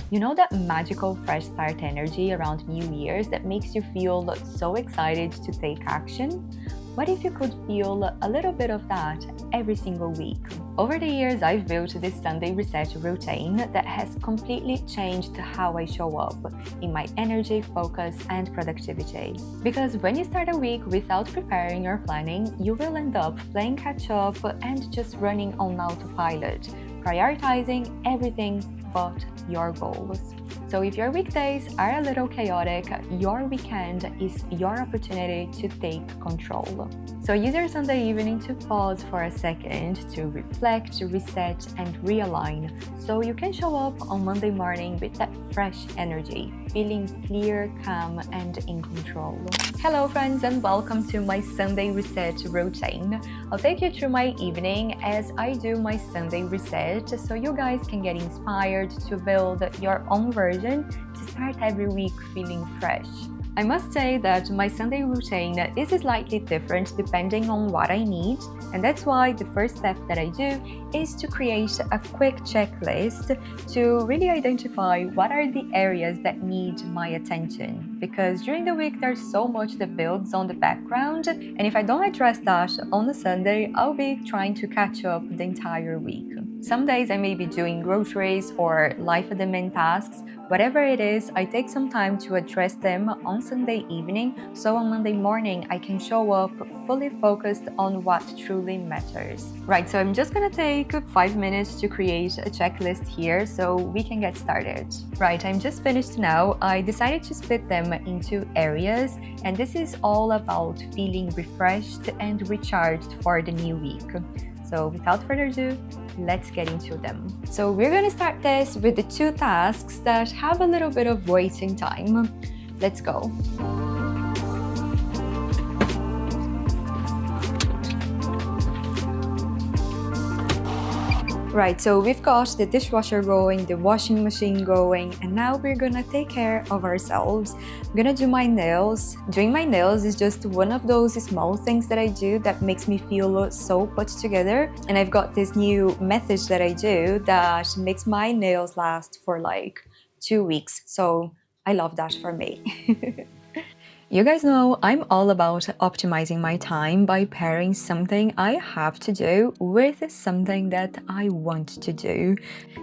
You know that magical fresh start energy around New Year's that makes you feel so excited to take action? What if you could feel a little bit of that every single week? Over the years, I've built this Sunday reset routine that has completely changed how I show up in my energy, focus, and productivity. Because when you start a week without preparing or planning, you will end up playing catch up and just running on autopilot, prioritizing everything but your goals. So if your weekdays are a little chaotic, your weekend is your opportunity to take control. So use your Sunday evening to pause for a second, to reflect, reset, and realign, so you can show up on Monday morning with that fresh energy, feeling clear, calm, and in control. Hello friends, and welcome to my Sunday reset routine. I'll take you through my evening as I do my Sunday reset, so you guys can get inspired to build your own version to start every week feeling fresh. I must say that my Sunday routine is slightly different depending on what I need, and that's why the first step that I do is to create a quick checklist to really identify what are the areas that need my attention. Because during the week there's so much that builds on the background, and if I don't address that on a Sunday, I'll be trying to catch up the entire week. Some days I may be doing groceries or life admin tasks. Whatever it is, I take some time to address them on Sunday evening, so on Monday morning I can show up fully focused on what truly matters. Right, so I'm just gonna take 5 minutes to create a checklist here so we can get started. Right, I'm just finished now. I decided to split them into areas, and this is all about feeling refreshed and recharged for the new week. So without further ado, let's get into them. So we're gonna start this with the 2 tasks that have a little bit of waiting time. Let's go. Right, so we've got the dishwasher going, the washing machine going, and now we're gonna take care of ourselves. I'm gonna do my nails. Doing my nails is just one of those small things that I do that makes me feel so put together. And I've got this new method that I do that makes my nails last for like 2 weeks. So I love that for me. You guys know I'm all about optimizing my time by pairing something I have to do with something that I want to do.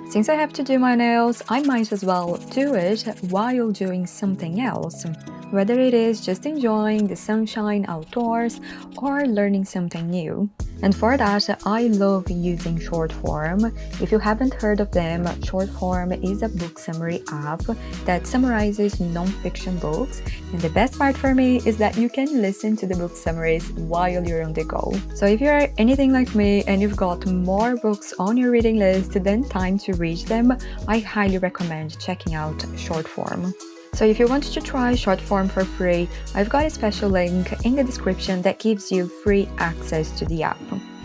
Since I have to do my nails, I might as well do it while doing something else. Whether it is just enjoying the sunshine outdoors or learning something new. And for that, I love using Shortform. If you haven't heard of them, Shortform is a book summary app that summarizes non-fiction books. And the best part for me is that you can listen to the book summaries while you're on the go. So if you're anything like me and you've got more books on your reading list than time to read them, I highly recommend checking out Shortform. So if you want to try Shortform for free, I've got a special link in the description that gives you free access to the app.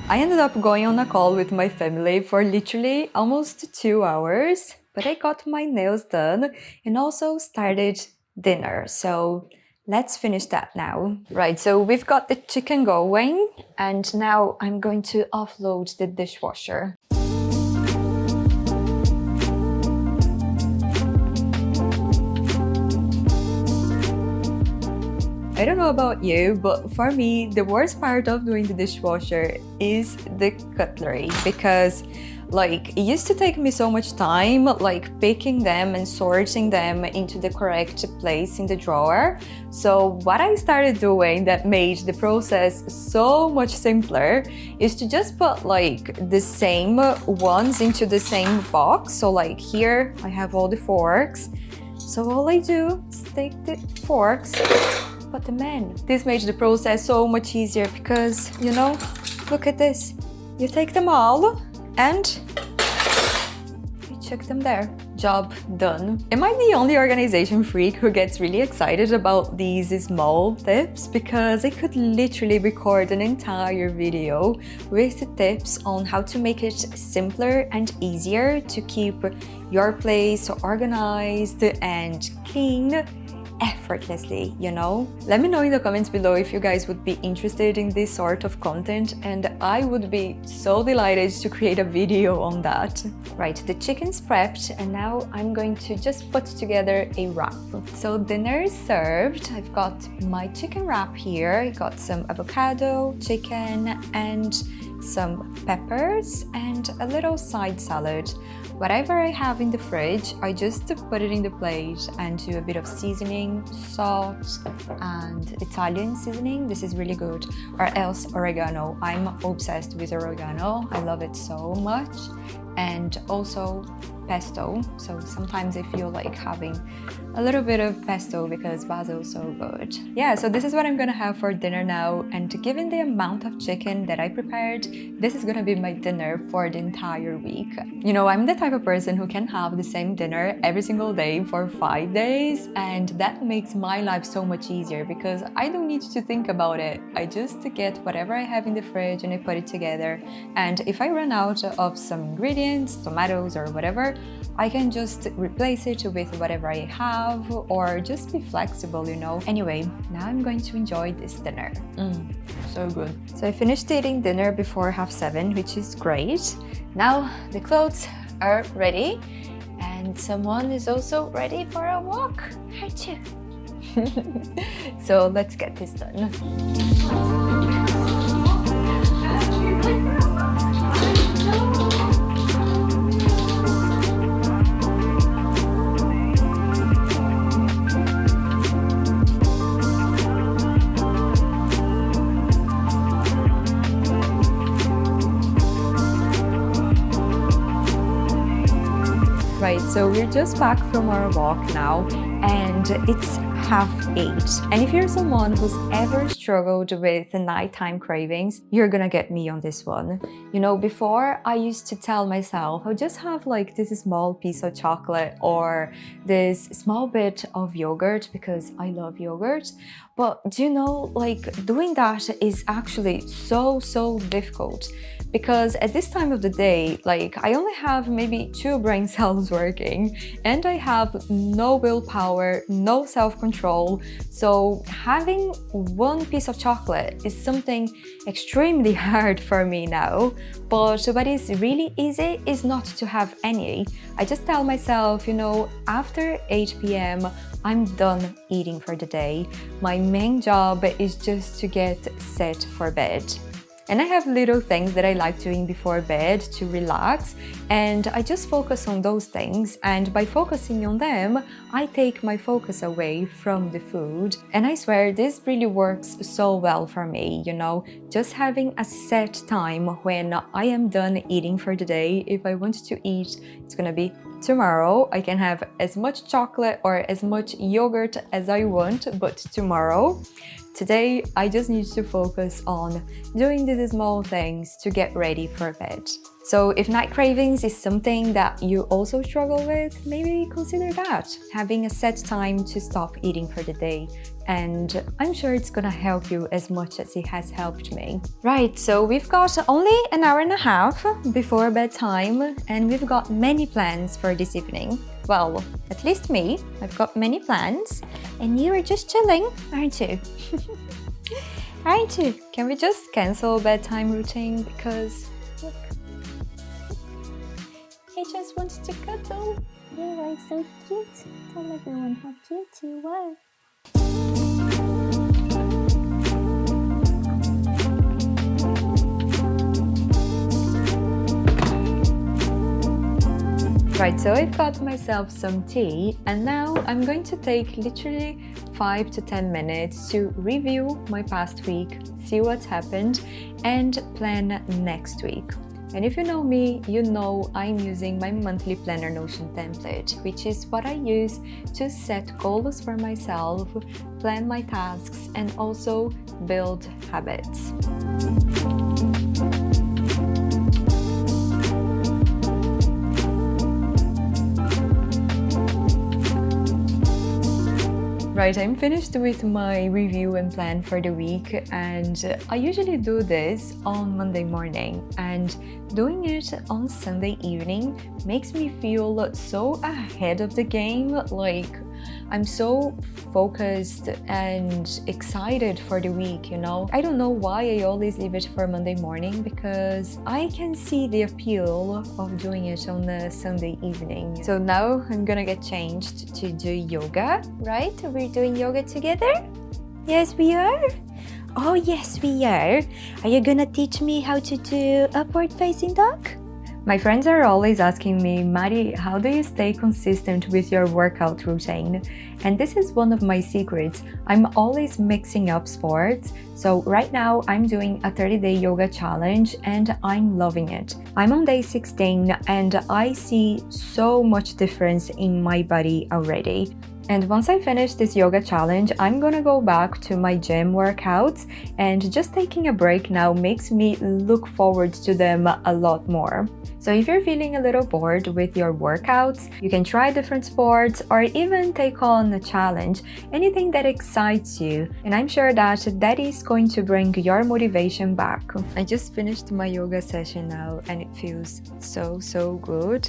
I ended up going on a call with my family for literally almost 2 hours, but I got my nails done and also started dinner. So let's finish that now. Right, so we've got the chicken going, and now I'm going to offload the dishwasher. I don't know about you, but for me, the worst part of doing the dishwasher is the cutlery, because it used to take me so much time, picking them and sorting them into the correct place in the drawer. So what I started doing that made the process so much simpler is to just put the same ones into the same box. So here I have all the forks. So all I do is take the forks. But man, this made the process so much easier because, look at this. You take them all and you chuck them there. Job done. Am I the only organization freak who gets really excited about these small tips? Because I could literally record an entire video with the tips on how to make it simpler and easier to keep your place organized and clean effortlessly, you know? Let me know in the comments below if you guys would be interested in this sort of content, and I would be so delighted to create a video on that. Right, the chicken's prepped, and now I'm going to just put together a wrap. So dinner is served. I've got my chicken wrap here. I got some avocado, chicken, and some peppers and a little side salad. Whatever I have in the fridge, I just put it in the plate and do a bit of seasoning, salt and Italian seasoning. This is really good. Or else oregano. I'm obsessed with oregano. I love it so much. And also pesto. So sometimes I feel like having a little bit of pesto because basil is so good. Yeah, so this is what I'm gonna have for dinner now, and given the amount of chicken that I prepared, this is gonna be my dinner for the entire week. You know, I'm the type of person who can have the same dinner every single day for 5 days, and that makes my life so much easier because I don't need to think about it. I just get whatever I have in the fridge and I put it together, and if I run out of some ingredients, tomatoes or whatever, I can just replace it with whatever I have or just be flexible, you know. Anyway, now I'm going to enjoy this dinner. So good. So I finished eating dinner before 7:30, which is great. Now the clothes are ready and someone is also ready for a walk. Aren't you? So let's get this done. Right, so we're just back from our walk now, and it's 8:30. And if you're someone who's ever struggled with the nighttime cravings, you're gonna get me on this one. You know, before I used to tell myself, I'll just have like this small piece of chocolate or this small bit of yogurt because I love yogurt. But do you know, like doing that is actually so difficult because at this time of the day, like I only have maybe 2 brain cells working and I have no willpower, no self-control. So having one piece of chocolate is something extremely hard for me now. But what is really easy is not to have any. I just tell myself, you know, after 8 p.m. I'm done eating for the day. My main job is just to get set for bed. And I have little things that I like doing before bed to relax, and I just focus on those things, and by focusing on them, I take my focus away from the food. And I swear this really works so well for me, you know, just having a set time when I am done eating for the day. If I want to eat, it's gonna be tomorrow. I can have as much chocolate or as much yogurt as I want, but tomorrow. Today, I just need to focus on doing these small things to get ready for bed. So if night cravings is something that you also struggle with, maybe consider that, having a set time to stop eating for the day. And I'm sure it's gonna help you as much as it has helped me. Right, so we've got only an hour and a half before bedtime, and we've got many plans for this evening. Well, at least me, I've got many plans, and you are just chilling, aren't you? Aren't you? Can we just cancel bedtime routine because look, he just wants to cuddle. You are so cute. Tell everyone how cute you are. Right, so I've got myself some tea, and now I'm going to take literally 5 to 10 minutes to review my past week, see what's happened, and plan next week. And if you know me, you know I'm using my monthly planner Notion template, which is what I use to set goals for myself, plan my tasks, and also build habits. Right, I'm finished with my review and plan for the week, and I usually do this on Monday morning, and doing it on Sunday evening makes me feel so ahead of the game. Like, I'm so focused and excited for the week, you know. I don't know why I always leave it for Monday morning, because I can see the appeal of doing it on a Sunday evening. So now I'm gonna get changed to do yoga, right? We're doing yoga together? Yes, we are. Oh, yes, we are. Are you gonna teach me how to do upward facing dog? My friends are always asking me, Mari, how do you stay consistent with your workout routine? And this is one of my secrets. I'm always mixing up sports. So right now I'm doing a 30-day yoga challenge and I'm loving it. I'm on day 16 and I see so much difference in my body already. And once I finish this yoga challenge, I'm gonna go back to my gym workouts, and just taking a break now makes me look forward to them a lot more. So if you're feeling a little bored with your workouts, you can try different sports or even take on a challenge, anything that excites you. And I'm sure that that is going to bring your motivation back. I just finished my yoga session now and it feels so good.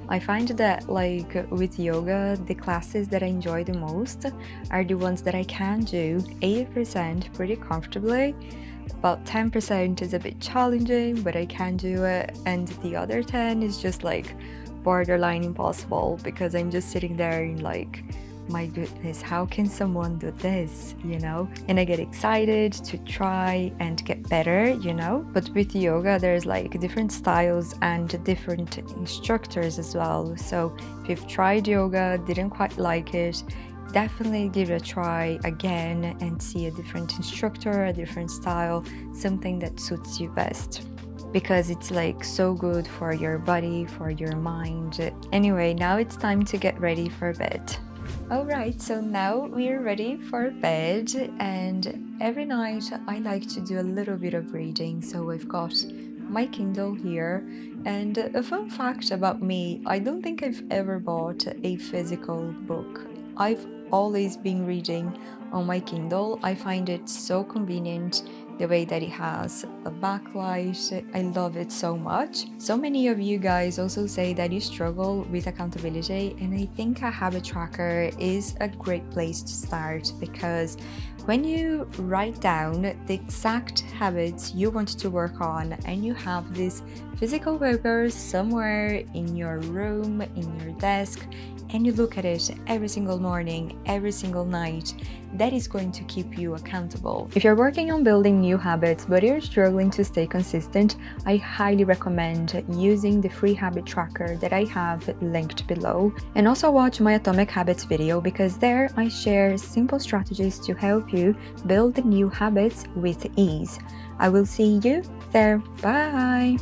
I find that like with yoga, the classes that I enjoy the most are the ones that I can do 80% pretty comfortably. About 10% is a bit challenging, but I can do it, and the other 10 is just like borderline impossible, because I'm just sitting there and like, my goodness, how can someone do this, you know? And I get excited to try and get better, you know? But with yoga, there's like different styles and different instructors as well. So if you've tried yoga, didn't quite like it, definitely give it a try again and see a different instructor, a different style, something that suits you best, because it's like so good for your body, for your mind. Anyway, now it's time to get ready for bed. Alright, so now we're ready for bed, and every night I like to do a little bit of reading. So I've got my Kindle here, and a fun fact about me, I don't think I've ever bought a physical book. I've always been reading on my Kindle. I find it so convenient, the way that it has a backlight. I love it so much. So many of you guys also say that you struggle with accountability, and I think a habit tracker is a great place to start, because when you write down the exact habits you want to work on and you have these physical papers somewhere in your room, in your desk, and you look at it every single morning, every single night, that is going to keep you accountable. If you're working on building new habits but you're struggling to stay consistent, I highly recommend using the free habit tracker that I have linked below. And also watch my Atomic Habits video, because there I share simple strategies to help you build new habits with ease. I will see you there. Bye!